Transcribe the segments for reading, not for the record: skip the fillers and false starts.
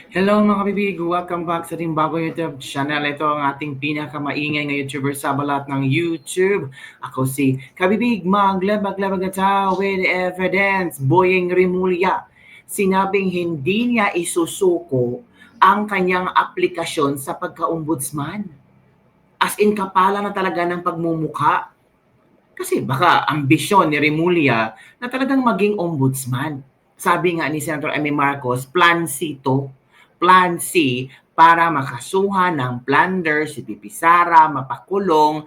Hello mga kabibig! Welcome back sa ating bagong YouTube channel. Ito ang ating pinakamaingay na YouTuber sa balat ng YouTube. Ako si Kabibig Maglabag-labag na tao with evidence, Boyeng Rimulya. Sinabing hindi niya isusuko ang kanyang aplikasyon sa pagka-ombudsman. As in kapala na talaga ng pagmumukha. Kasi baka ambisyon ni Rimulya na talagang maging ombudsman. Sabi nga ni Senator Amy Marcos, Plan C to. Plan C para makasuhan ng plunder si Pipi Sara, mapakulong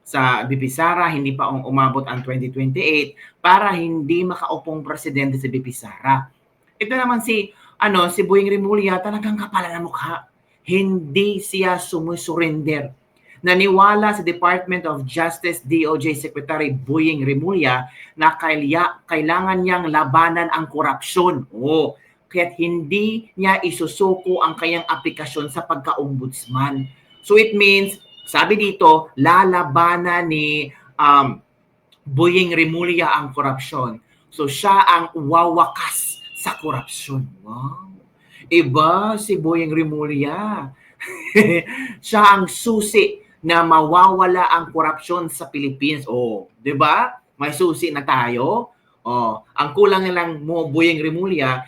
sa Pipi Sara, hindi pa umabot ang 2028 para hindi makaupong presidente si Pipi Sara. Ito naman si Boyeng Rimulya talagang kapala ng mukha. Hindi siya sumusurrender. Naniwala sa Department of Justice DOJ Secretary Boyeng Rimulya na kailangan niyang labanan ang korupsyon. Kaya't hindi niya isusuko ang kanyang aplikasyon sa pagka-ombudsman. So it means, sabi dito, lalabanan ni Boyeng Rimulya ang korupsyon. So siya ang wawakas sa korupsyon. Wow! Iba si Boyeng Rimulya. Siya ang susi na mawawala ang korupsyon sa Pilipinas. 'di ba? May susi na tayo. Ang kulang lang mo Boyeng Rimulya,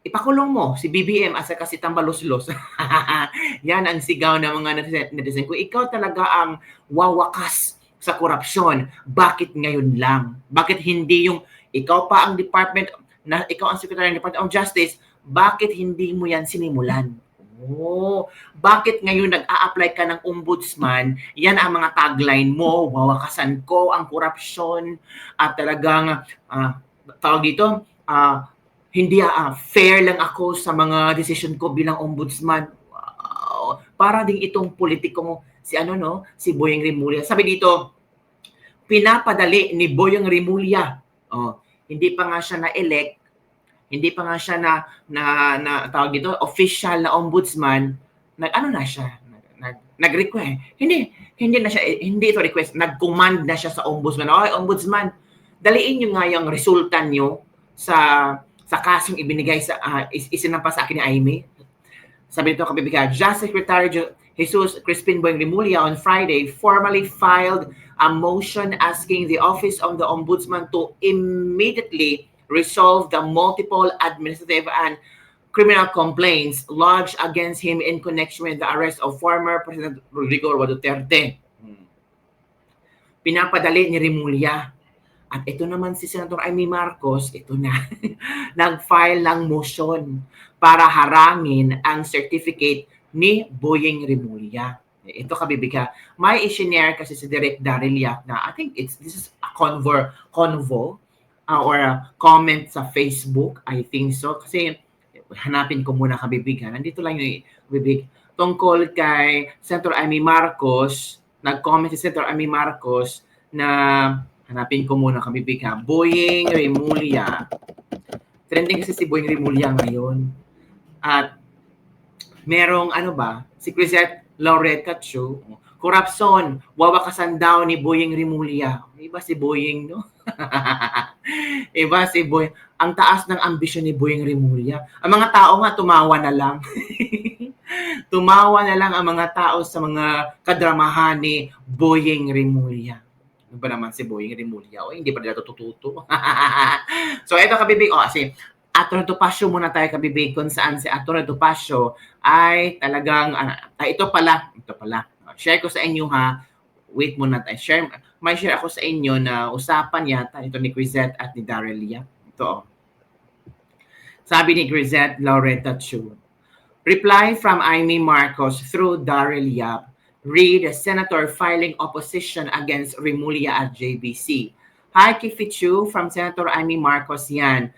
ipakulong mo si BBM at saka si Tambaluslos. Yan ang sigaw ng mga netizen. Kung ikaw talaga ang wawakas sa korupsyon, bakit ngayon lang? Bakit hindi yung ikaw pa ang ikaw ang Secretary ng Department of Justice, bakit hindi mo yan sinimulan? Bakit ngayon nag-a-apply ka ng ombudsman? Yan ang mga tagline mo, wawakasan ko ang korupsyon at talagang tawag dito, hindi fair lang ako sa mga decision ko bilang ombudsman. Wow. Para ding itong politiko si Boyeng Rimulya. Sabi dito, pinapadali ni Boyeng Rimulya. Hindi pa nga siya na-elect, hindi pa nga siya na tawag dito, official na ombudsman, na siya, nag-request. Hindi na siya, hindi ito request, nag-command na siya sa ombudsman. Ombudsman, daliin niyo nga yung resulta niyo sa kasong ibinigay isinampa sa akin ni Aimee. Sabi nito kabibigan, Justice Secretary Jesus Crispin Boyeng Rimulya on Friday formally filed a motion asking the Office of the Ombudsman to immediately resolve the multiple administrative and criminal complaints lodged against him in connection with the arrest of former President Rodrigo Duterte. Pinapadali ni Rimulya. At ito naman si Senator Amy Marcos, ito na, nag-file ng motion para harangin ang certificate ni Boyeng Rimulya. Ito kabibiga, may i-share kasi si Direk Daryl Yap na I think this is a convo or a comment sa Facebook, I think so. Kasi hanapin ko muna kabibigan. Nandito lang yung kabibig. Tungkol kay Senator Amy Marcos, nag-comment si Senator Amy Marcos na hanapin ko muna kabibigan. Boyeng Rimulya. Trending kasi si Boyeng Rimulya ngayon. At merong si Crisette Laureta Chu, korupsyon, wawakasan daw ni Boyeng Rimulya. Iba si Boyeng, no? Iba si Boyeng. Ang taas ng ambisyon ni Boyeng Rimulya. Ang mga tao nga tumawa na lang. Tumawa na lang ang mga tao sa mga kadramahan ni Boyeng Rimulya. Ano ba naman si Boyeng Rimulya? Hindi pa nila tututo. So, ito kabibig. Attorney Topacio muna tayo kabibig kung saan si Attorney Topacio ay talagang, ito pala. Share ko sa inyo ha. Wait muna tayo. May share ako sa inyo na usapan yata ito ni Crisette at ni Daryl Yap. Ito. Sabi ni Crisette Laureta Chu. Reply from Aimee Marcos through Daryl Yap. Read Senator filing opposition against Rimulya at JBC. Hi, Kifichu from Senator Aimee Marcos yan.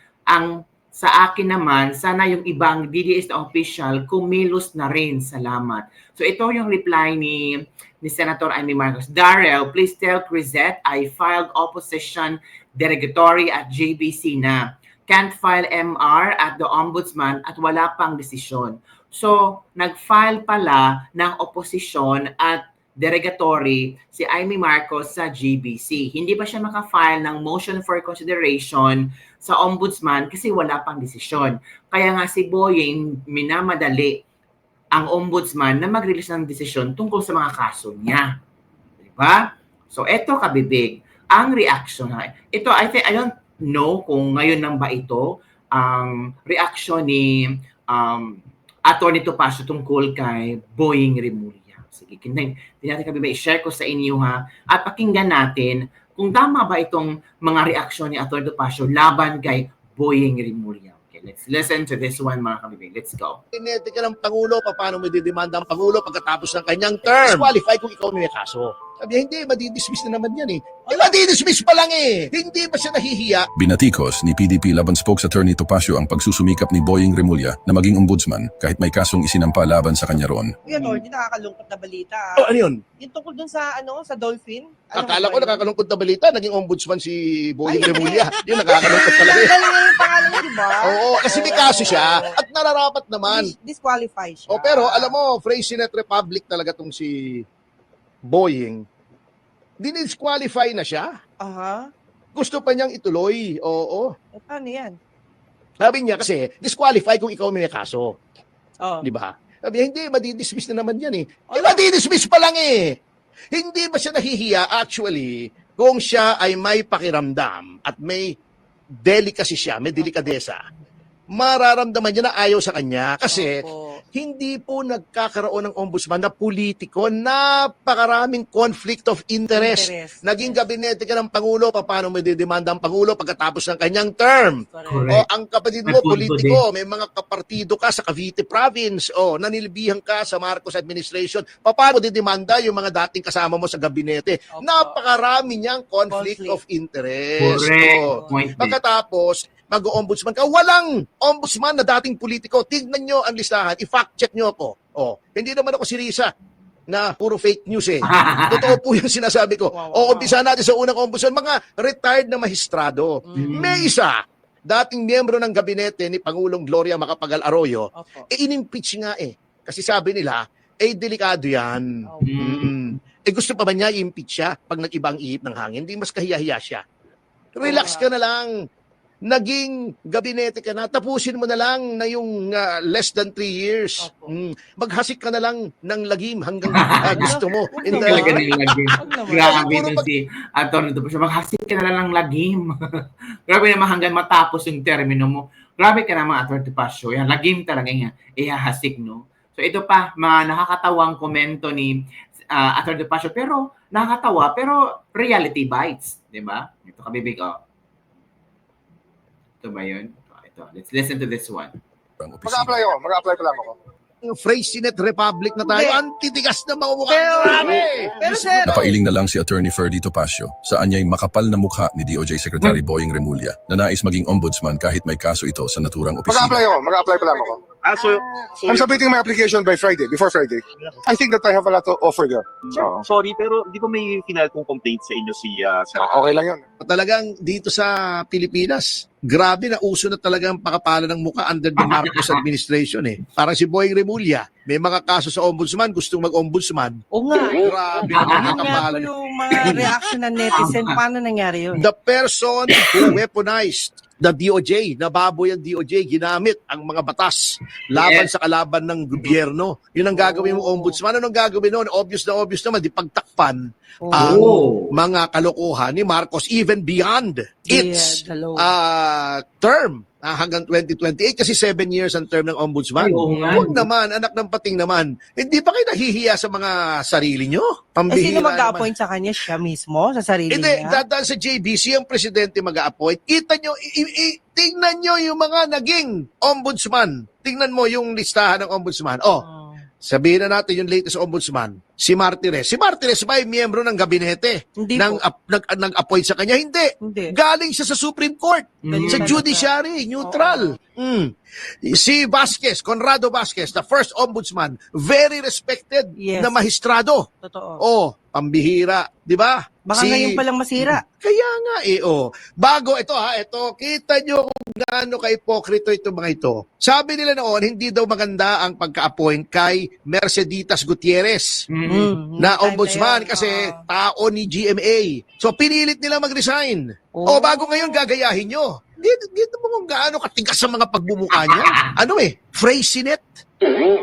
Sa akin naman, sana yung ibang DDS na official kumilos na rin. Salamat. So ito yung reply ni Senator Aimee Marcos. Daryl, please tell Crisette I filed opposition derogatory at JBC na. Can't file MR at the Ombudsman at wala pang desisyon. So, nag-file pala ng opposition at derogatory si Amy Marcos sa GBC. Hindi pa siya maka-file ng motion for consideration sa ombudsman kasi wala pang desisyon. Kaya nga si Boying minamadali ang ombudsman na mag-release ng desisyon tungkol sa mga kaso niya. Diba? So, eto kabibig. Ang reaction na ito, I don't know kung ngayon lang ba ito ang reaction ni Atty. Topacio tungkol kay Boying Remulla. Sige, hindi natin kabibig, i-share ko sa inyo ha. At pakinggan natin kung tama ba itong mga reaksyon ni Atty. Topacio laban kay Boying Remulla. Okay, let's listen to this one mga kabibig. Let's go. Pinete ka ng Pangulo, paano mo didemanda ang Pangulo pagkatapos ng kanyang term? Disqualify kung ikaw may kaso. Sabi, hindi, madidismiss na naman yan eh. Madidismiss pa lang eh. Hindi ba siya nahihiya? Binatikos ni PDP Laban Spokes Attorney Topacio ang pagsusumikap ni Boying Remulla na maging ombudsman kahit may kasong isinampa laban sa kanya roon. Yan, Lord, nakakalungkot na balita. Oh, ano yun? Yung tungkol dun sa, sa dolphin. Akala ko nakakalungkot na balita, naging ombudsman si Boying Remulla. Yun, nakakalungkot talaga eh. Galing nga yung pangalan niya, di ba? Oo, kasi may kaso siya at nararapat naman. Disqualify siya. O pero alam mo, Freycinet Republic talaga tong si Boying. Dinisqualify na siya. Aha. Gusto pa niyang ituloy. Oo. Paano yan? Sabi niya kasi, disqualify kung ikaw may kaso. Oh. Di ba? Sabi niya, hindi, madidismiss na naman yan eh. Madidismiss pa lang eh. Hindi ba siya nahihiya actually kung siya ay may pakiramdam at may delicacy siya, may delikadesa, mararamdaman niya na ayaw sa kanya kasi hindi po nagkakaroon ng ombudsman na politiko. Napakaraming conflict of interest. Naging gabinete ka ng Pangulo, paano mo didemanda ang Pangulo pagkatapos ng kanyang term? O ang kapatid mo, politiko, may mga kapartido ka sa Cavite Province, o nanilbihan ka sa Marcos administration, paano mo didemanda yung mga dating kasama mo sa gabinete? Napakarami niyang conflict of interest. Correct. Pagkatapos, mag-ombudsman ka. Walang ombudsman na dating politiko. Tignan nyo ang listahan. I-fact check nyo ako. Hindi naman ako si Risa na puro fake news eh. Totoo po yung sinasabi ko. Umpisa natin sa unang ombudsman, mga retired na mahistrado. May isa, dating miyembro ng gabinete ni Pangulong Gloria Macapagal Arroyo, inimpeach nga eh. Kasi sabi nila, delikado yan. Gusto pa ba niya i-impeach siya pag nag-ibang ihip ng hangin? Hindi mas kahiya-hiya siya. Relax ka na lang. Naging gabinete ka na, tapusin mo na lang na yung less than 3 years. Maghasik ka na lang ng lagim hanggang gusto mo. Talaga ng lagim. Grabe na si Atty. Topacio. Maghasik ka na lang ng lagim. Grabe naman hanggang matapos yung termino mo. Grabe ka naman, Atty. Topacio. Yan, lagim talaga yan. Ihahasik, no? So ito pa, mga nakakatawang komento ni Atty. Topacio. Pero nakakatawa, pero reality bites. Diba? Ito kabibig, Ito ba yun? Ito. Let's listen to this one. Mag-apply pa lang ako. Freycinet Republic na tayo. Antitigas na mga mukha. Pero sir, Napailing na lang si Attorney Ferdy Topacio sa anyay makapal na mukha ni DOJ Secretary Boying Remulla na nais maging ombudsman kahit may kaso ito sa naturang opisina. Mag-apply pa lang ako. So I'm submitting my application by Friday, before Friday. I think that I have a lot to offer there. Sorry, pero di ba may final kong complaint sa inyo si Okay lang yun. Talagang dito sa Pilipinas, grabe na uso na talagang pakapala ng muka under the Marcos administration eh. Parang si Boying Remulla, may mga kaso sa ombudsman, gustong mag-ombudsman. o nga. Grabe na Yun nga pakapala. po yung mga reaction ng netizen. Paano nangyari yun? The person who weaponized the DOJ, nababoy ang DOJ, ginamit ang mga batas laban sa kalaban ng gobyerno. Yun ang gagawin mo ombudsman. Anong gagawin noon? Obvious naman, di pagtakpan ang mga kalokohan ni Marcos even beyond its term hanggang 2028 kasi 7 years ang term ng ombudsman. Huwag naman, anak ng pating naman. Hindi ba kayo nahihiya sa mga sarili nyo? Sino mag-a-appoint sa kanya? Siya mismo? Sa sarili Hindi, niya? dadaan sa JBC ang presidente mag-a-appoint. Kita nyo, tingnan nyo yung mga naging ombudsman. Tingnan mo yung listahan ng ombudsman. Sabihin na natin yung latest ombudsman, si Martires. Si Martires ba ay miyembro ng gabinete? Hindi nag-appoint sa kanya? Hindi. Galing siya sa Supreme Court, sa judiciary, neutral. Si Vasquez, Conrado Vasquez, the first ombudsman, very respected na magistrado. Totoo. Pambihira, di ba? Baka ngayon palang masira. Kaya nga Bago ito kita nyo kung gaano ka-ipokrito ito mga ito. Sabi nila noon, hindi daw maganda ang pagka-appoint kay Merceditas Gutierrez na time ombudsman yun. kasi tao ni GMA. So pinilit nila mag-resign. O bago ngayon gagayahin nyo. Dito mo kung gaano katigas sa mga pagbumuka niya. Ano Freycinet.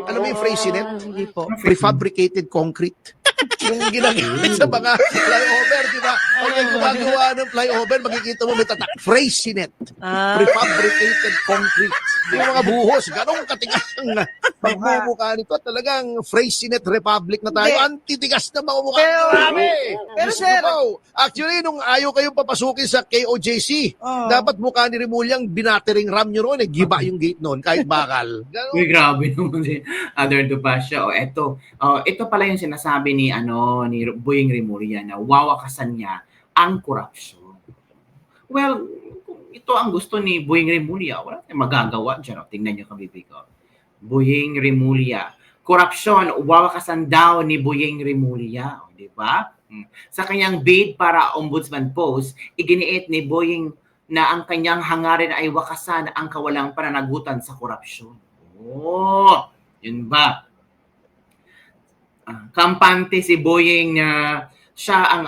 Alam mo yung Freycinet? Hindi po. Prefabricated concrete. Yung ginagamit sa mga flyover, di ba? Pag may gumagawa ng flyover, makikita mo may tatak. Freycinet. Prefabricated concrete. Yung mga buhos, ganong katigas ang pagmumukha nito. Talagang Freycinet Republic na tayo. Antitigas na mamumukha. Pero sir, Actually, nung ayaw kayong papasukin sa KOJC, dapat mukha ni Remulyang binatering ram nyo roon. Giba yung gate noon, kahit bakal. Uy, grabe naman si Other Topacio. Ito pala yung sinasabi ni Boying Remulla na wawakasan niya ang korupsyon. Well, kung ito ang gusto ni Boying Remulla, wala tayong magagawa dyan. Tingnan niyo kabibig ko. Boying Remulla. Korupsyon, wawakasan daw ni Boying Remulla. Di ba? Sa kanyang bid para ombudsman post, iginiit ni Boying na ang kanyang hangarin ay wakasan ang kawalang pananagutan sa korupsyon. Yun ba? Kampante si Boying na siya ang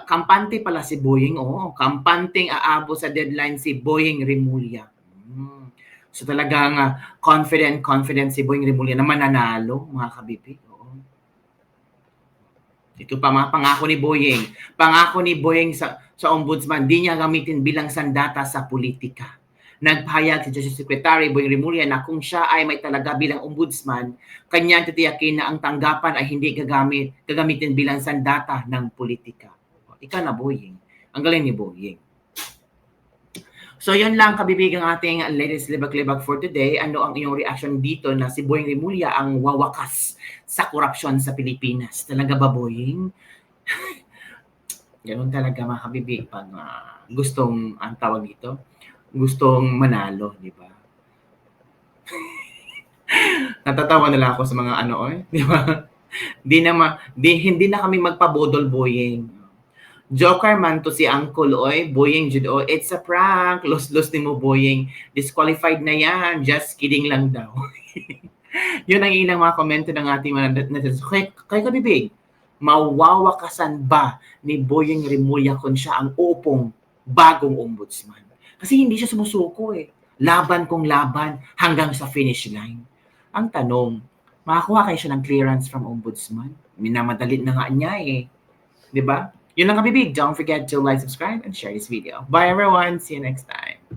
kampante pala si Boying. Kampanteng aabo sa deadline si Boying Remulla. So talagang confident si Boying Remulla na mananalo, mga kabibig. Ito pa mga pangako ni Boying. Pangako ni Boying sa ombudsman, di niya gamitin bilang sandata sa politika. Nagpahayag si Justice Secretary Boying Remulla na kung siya ay may talaga bilang ombudsman, kanyang titiyakin na ang tanggapan ay hindi gagamitin bilang sandata ng politika. Ika na, Boying. Ang galing ni Boying. So yun lang kabibig ang ating latest libag-libag for today. Ano ang iyong reaction dito na si Boying Remulla ang wawakas sa korupsyon sa Pilipinas? Talaga ba, Boying? Ganun talaga mga kabibig pag gustong, ang tawag dito, gustong manalo, di ba? Natatawa na lang ako sa mga di ba? Hindi na kami magpabodol, Boying. Joker man to si Uncle Boying Judo, it's a prank. Los ni mo, Boying. Disqualified na yan. Just kidding lang daw. Yun ang ilang mga komento ng ating mga netizens. Kaya kabibig, mawawakasan ba ni Boying Remulla kung siya ang upong bagong ombudsman? Kasi hindi siya sumusuko Laban kung laban hanggang sa finish line. Ang tanong, makakuha kayo siya ng clearance from ombudsman? Minamadali na nga niya Di ba? Yun lang kabibig. Don't forget to like, subscribe, and share this video. Bye everyone. See you next time.